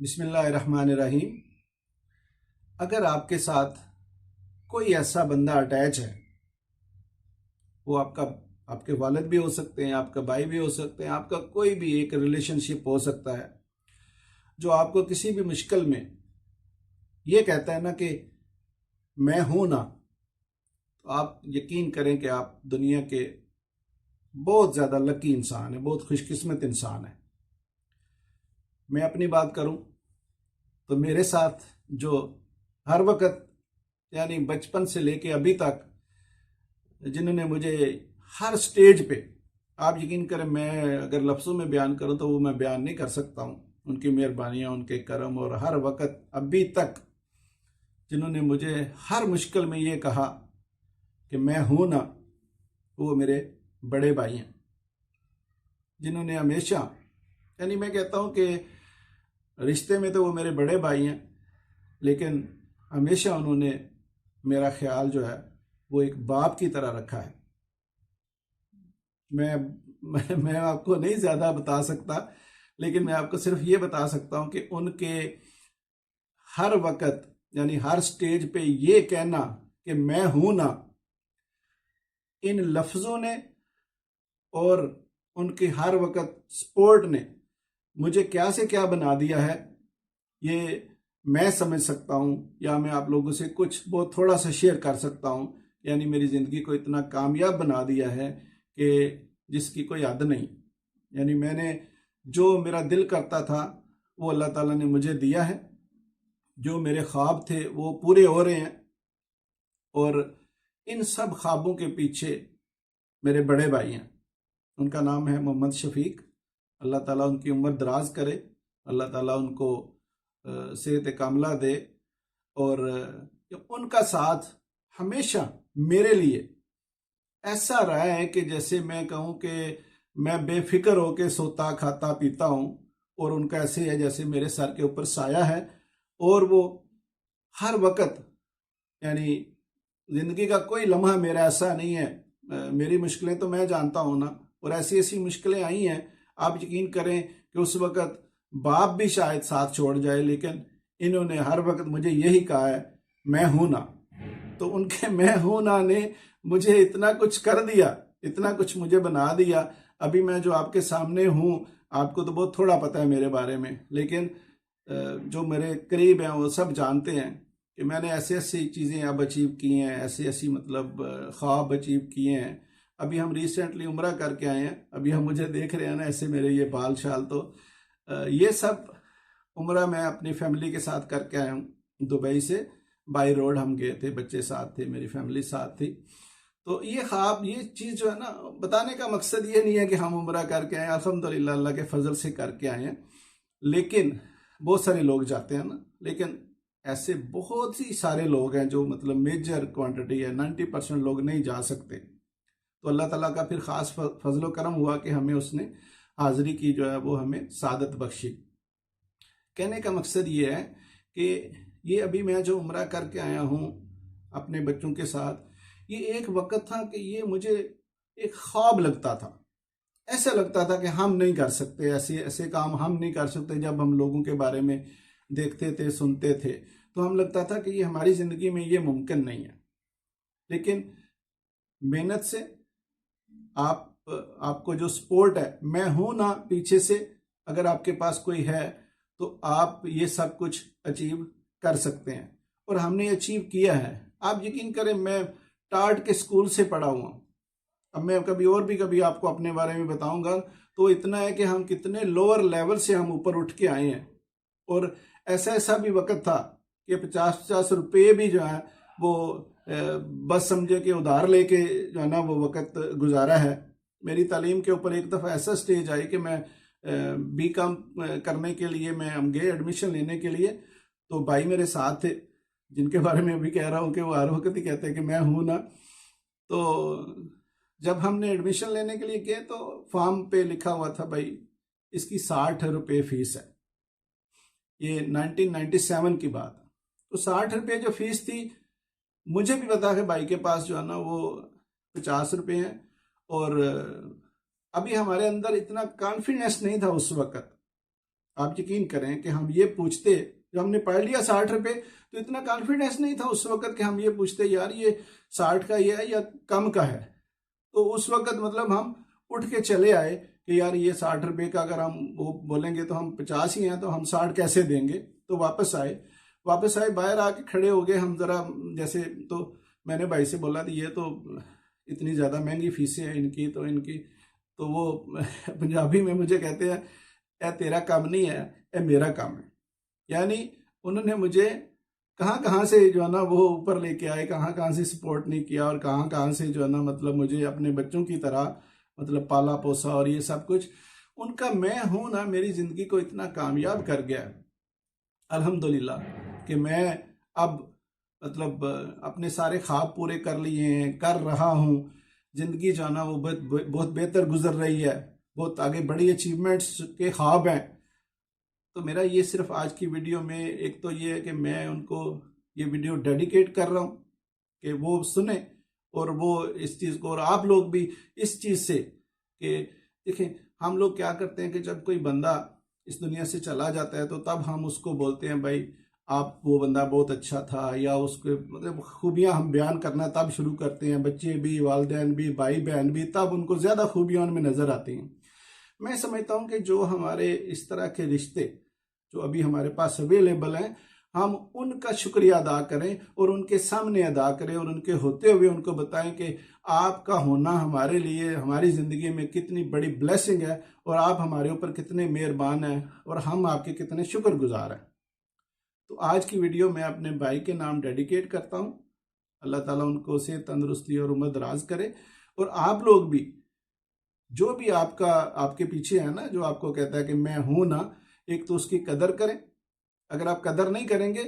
बिस्मिल्लाहिर्रहमानिर्रहीम। अगर आपके साथ कोई ऐसा बंदा अटैच है, वो आपके वालिद भी हो सकते हैं, आपका भाई भी हो सकते हैं, आपका कोई भी एक रिलेशनशिप हो सकता है, जो आपको किसी भी मुश्किल में ये कहता है ना कि मैं हूं ना, तो आप यकीन करें कि आप दुनिया के बहुत ज़्यादा लकी इंसान है, बहुत खुशकिस्मत इंसान है। मैं अपनी बात करूं तो मेरे साथ जो हर वक्त यानी बचपन से लेके अभी तक जिन्होंने मुझे हर स्टेज पे, आप यकीन करें मैं अगर लफ्ज़ों में बयान करूं तो वो मैं बयान नहीं कर सकता हूं, उनकी मेहरबानियां, उनके करम, और हर वक्त अभी तक जिन्होंने मुझे हर मुश्किल में ये कहा कि मैं हूं ना, वो मेरे बड़े भाई हैं, जिन्होंने हमेशा, यानी मैं कहता हूं कि रिश्ते में तो वो मेरे बड़े भाई हैं, लेकिन हमेशा उन्होंने मेरा ख्याल जो है वो एक बाप की तरह रखा है। मैं आपको नहीं ज़्यादा बता सकता, लेकिन मैं आपको सिर्फ ये बता सकता हूँ कि उनके हर वक्त यानी हर स्टेज पे ये कहना कि मैं हूं ना, इन लफ्ज़ों ने और उनके हर वक्त सपोर्ट ने मुझे क्या से क्या बना दिया है, ये मैं समझ सकता हूँ, या मैं आप लोगों से कुछ बहुत थोड़ा सा शेयर कर सकता हूँ। यानी मेरी ज़िंदगी को इतना कामयाब बना दिया है कि जिसकी कोई हद नहीं। यानी मैंने जो मेरा दिल करता था वो अल्लाह ताला ने मुझे दिया है, जो मेरे ख्वाब थे वो पूरे हो रहे हैं, और इन सब ख्वाबों के पीछे मेरे बड़े भाई हैं। उनका नाम है मोहम्मद शफीक। अल्लाह ताला उनकी उम्र दराज करे, अल्लाह ताला उनको सेहत कामला दे, और उनका साथ हमेशा मेरे लिए ऐसा रहा है कि जैसे मैं कहूँ कि मैं बेफिक्र होके सोता खाता पीता हूँ, और उनका ऐसे है जैसे मेरे सर के ऊपर साया है, और वो हर वक्त यानी ज़िंदगी का कोई लम्हा मेरा ऐसा नहीं है। मेरी मुश्किलें तो मैं जानता हूँ ना, और ऐसी ऐसी मुश्किलें आई हैं, आप यकीन करें कि उस वक्त बाप भी शायद साथ छोड़ जाए, लेकिन इन्होंने हर वक्त मुझे यही कहा है, मैं हूं ना। तो उनके मैं हूं ना ने मुझे इतना कुछ कर दिया, इतना कुछ मुझे बना दिया। अभी मैं जो आपके सामने हूं, आपको तो बहुत थोड़ा पता है मेरे बारे में, लेकिन जो मेरे करीब हैं वो सब जानते हैं कि मैंने ऐसी ऐसी चीज़ें अब अचीव की हैं, ऐसी ऐसी मतलब ख्वाब अचीव किए हैं। अभी हम रिसेंटली उम्रा करके आए हैं, अभी हम मुझे देख रहे हैं ना ऐसे मेरे ये बाल शाल, तो ये सब उम्रा मैं अपनी फैमिली के साथ करके आया हूँ। दुबई से बाई रोड हम गए थे, बच्चे साथ थे, मेरी फैमिली साथ थी। तो ये ख्वाब, ये चीज़ जो है ना, बताने का मकसद ये नहीं है कि हम उम्रा करके आए, अल्हम्दुलिल्लाह अल्लाह के फजल से करके आए हैं। लेकिन बहुत सारे लोग जाते हैं ना, लेकिन ऐसे बहुत ही सारे लोग हैं जो मतलब मेजर क्वांटिटी है, 90% लोग नहीं जा सकते। तो अल्लाह ताला का फिर ख़ास फजल करम हुआ कि हमें उसने हाज़िरी की जो है वो हमें सादत बख्शी। कहने का मकसद ये है कि ये अभी मैं जो उम्रा करके आया हूँ अपने बच्चों के साथ, ये एक वक्त था कि ये मुझे एक ख्वाब लगता था। ऐसा लगता था कि हम नहीं कर सकते, ऐसे ऐसे काम हम नहीं कर सकते। जब हम लोगों के बारे में देखते थे, सुनते थे, तो हम लगता था कि ये हमारी ज़िंदगी में ये मुमकिन नहीं है। लेकिन मेहनत से आपको जो सपोर्ट है, मैं हूं ना, पीछे से अगर आपके पास कोई है तो आप ये सब कुछ अचीव कर सकते हैं, और हमने अचीव किया है। आप यकीन करें मैं टाट के स्कूल से पढ़ा हुआ। अब मैं कभी और भी कभी आपको अपने बारे में बताऊंगा, तो इतना है कि हम कितने लोअर लेवल से हम ऊपर उठ के आए हैं। और ऐसा ऐसा भी वक्त था कि 50-50 रुपये भी जो है वो बस समझे कि उधार लेके जो है ना वो वक्त गुजारा है। मेरी तालीम के ऊपर एक दफ़ा ऐसा स्टेज आई कि मैं बीकॉम करने के लिए मैं हम गए एडमिशन लेने के लिए, तो भाई मेरे साथ थे जिनके बारे में अभी कह रहा हूँ कि वो हर वक्त ही कहते हैं कि मैं हूँ ना। तो जब हमने एडमिशन लेने के लिए गए तो फॉर्म पे लिखा हुआ था भाई इसकी 60 रुपये फीस है। ये 1997 की बात है। तो 60 रुपये जो फीस थी, मुझे भी पता है भाई के पास जो है ना वो 50 रुपये हैं, और अभी हमारे अंदर इतना कॉन्फिडेंस नहीं था उस वक्त आप यकीन करें कि हम ये पूछते, जब हमने पढ़ लिया 60 रुपए, तो इतना कॉन्फिडेंस नहीं था उस वक्त कि हम ये पूछते यार ये 60 का ये है या कम का है। तो उस वक्त मतलब हम उठ के चले आए कि यार ये 60 रुपए का अगर हम वो बोलेंगे तो हम 50 ही हैं, तो हम 60 कैसे देंगे। तो वापस आए बाहर आके खड़े हो गए हम जरा जैसे, तो मैंने भाई से बोला कि ये तो इतनी ज़्यादा महंगी फीसें हैं इनकी, तो वो पंजाबी में मुझे कहते हैं ए तेरा काम नहीं है, ए मेरा काम है। यानी उन्होंने मुझे कहाँ कहाँ से जो है ना वो ऊपर लेके आए, कहाँ कहाँ से सपोर्ट नहीं किया, और कहाँ कहाँ से जो है ना मतलब मुझे अपने बच्चों की तरह मतलब पाला पोसा, और ये सब कुछ उनका मैं हूं ना मेरी जिंदगी को इतना कामयाब कर गया अल्हम्दुलिल्लाह कि मैं अब मतलब अपने सारे ख्वाब पूरे कर लिए हैं, कर रहा हूं। जिंदगी जो है ना वो बहुत बेहतर गुजर रही है, बहुत आगे बड़ी अचीवमेंट्स के ख्वाब हैं। तो मेरा ये सिर्फ आज की वीडियो में एक तो ये है कि मैं उनको ये वीडियो डेडिकेट कर रहा हूँ कि वो सुने, और वो इस चीज़ को, और आप लोग भी इस चीज़ से कि देखें हम लोग क्या करते हैं कि जब कोई बंदा इस दुनिया से चला जाता है तो तब हम उसको बोलते हैं भाई आप वो बंदा बहुत अच्छा था, या उसके मतलब खूबियां हम बयान करना तब शुरू करते हैं, बच्चे भी, वालिदैन भी, भाई बहन भी, तब उनको ज़्यादा खूबियां उनमें नज़र आती हैं। मैं समझता हूँ कि जो हमारे इस तरह के रिश्ते जो अभी हमारे पास अवेलेबल हैं, हम उनका शुक्रिया अदा करें और उनके सामने अदा करें, और उनके होते हुए उनको बताएं कि आपका होना हमारे लिए, हमारी ज़िंदगी में कितनी बड़ी ब्लेसिंग है, और आप हमारे ऊपर कितने मेहरबान हैं, और हम आपके कितने शुक्रगुजार हैं। तो आज की वीडियो मैं अपने भाई के नाम डेडिकेट करता हूँ। अल्लाह ताला उनको सेहत, तंदुरुस्ती और उम्र दराज करे। और आप लोग भी, जो भी आपके पीछे है ना, जो आपको कहता है कि मैं हूं ना, एक तो उसकी कदर करें। अगर आप कदर नहीं करेंगे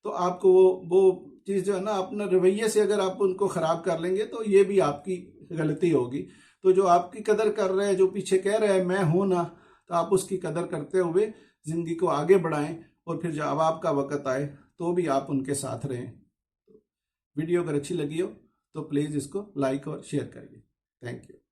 तो आपको वो चीज़ जो है ना, अपने रवैये से अगर आप उनको ख़राब कर लेंगे तो ये भी आपकी गलती होगी। तो जो आपकी कदर कर रहे हैं, जो पीछे कह रहे हैं मैं हूं ना, तो आप उसकी कदर करते हुए ज़िंदगी को आगे बढ़ाएं, और फिर जब आपका वक़्त आए तो भी आप उनके साथ रहें। वीडियो अगर अच्छी लगी हो तो प्लीज़ इसको लाइक और शेयर करिए। Thank you.